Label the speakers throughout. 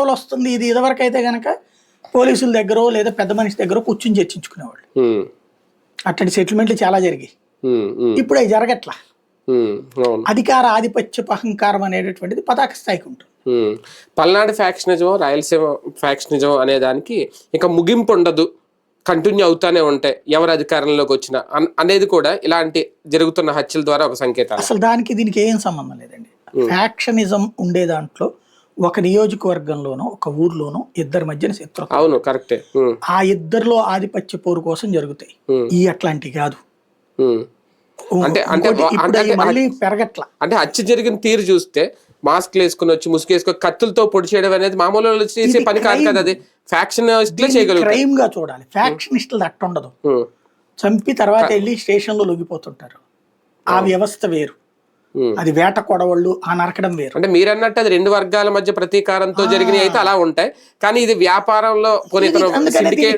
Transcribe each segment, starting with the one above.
Speaker 1: గొడవలు వస్తుంది. ఇది ఇదివరకు అయితే గనక పోలీసుల దగ్గర లేదా పెద్ద మనిషి దగ్గర కూర్చుని చర్చించుకునేవాళ్ళు. అట్లాంటి సెటిల్మెంట్లు చాలా జరిగాయి. ఇప్పుడు అవి జరగట్లా. అధికార ఆధిపత్యపు అహంకారం అనేటటువంటిది పతాక స్థాయికి ఉంటుంది.
Speaker 2: పల్నాడు ఫ్యాక్షనిజం, రాయలసీమ ఫ్యాక్షనిజం అనే దానికి ఇంకా ముగింపు ఉండదు, కంటిన్యూ అవుతానే ఉంటాయి ఎవరు అధికారంలోకి వచ్చినా అనేది కూడా ఇలాంటి జరుగుతున్న హత్యల ద్వారా ఒక సంకేతం.
Speaker 1: అసలు దానికి దీనికి ఏం సంబంధం లేదండి. ఫ్యాక్షనిజం ఉండే దాంట్లో ఒక నియోజకవర్గంలోనో ఒక ఊర్లోనో ఇద్దరి మధ్యన శత్రు.
Speaker 2: అవును, కరెక్టే.
Speaker 1: ఆ ఇద్దరిలో ఆధిపత్య పోరు కోసం జరుగుతాయి. ఈ అట్లాంటివి కాదు.
Speaker 2: అంటే
Speaker 1: మళ్ళీ పెరగట్లా.
Speaker 2: అంటే హత్య జరిగిన తీరు చూస్తే మాస్క్ వేసుకుని వచ్చి ముసుగేసుకొని కత్తులతో పొడి చేయడం అనేది మామూలు చేసే పని కాదు కదా. అది ఫ్యాక్షనిస్టులే చేయగలుగుతారు.
Speaker 1: క్రైమ్ గా చూడాలి. ఫ్యాక్షనిస్టులు అట్ట ఉండదు. చంపి తర్వాత వెళ్ళి స్టేషన్ లో లొంగిపోతుంటారు. ఆ వ్యవస్థ వేరు. అది వేట కొడవళ్ళు ఆ నరకడం వేరు.
Speaker 2: అంటే మీరు అన్నట్టు అది రెండు వర్గాల మధ్య ప్రతీకారంతో జరిగినవి అయితే అలా ఉంటాయి. కానీ ఇది వ్యాపారంలో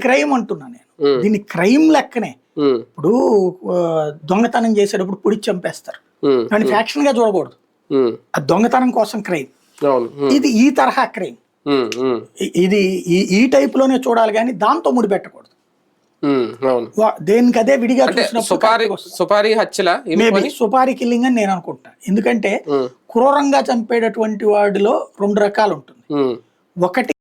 Speaker 1: క్రైమ్ అంటున్నా నేను. దీన్ని క్రైమ్ లెక్కనే. ఇప్పుడు దొంగతనం చేసేటప్పుడు పొడి చంపేస్తారు. దాన్ని ఫ్యాక్షన్ గా చూడకూడదు. ఆ దొంగతనం కోసం క్రైమ్. ఇది ఈ తరహా క్రైమ్. ఇది ఈ టైప్ లోనే చూడాలి కానీ దాంతో ముడిపెట్టకూడదు. దేనికి అదే విడిగా
Speaker 2: సుపారీ హత్యల
Speaker 1: సుపారీ కిల్లింగ్ అని నేను అనుకుంటా. ఎందుకంటే క్రూరంగా చంపేటటువంటి వాడిలో రెండు రకాలు ఉంటుంది. ఒకటి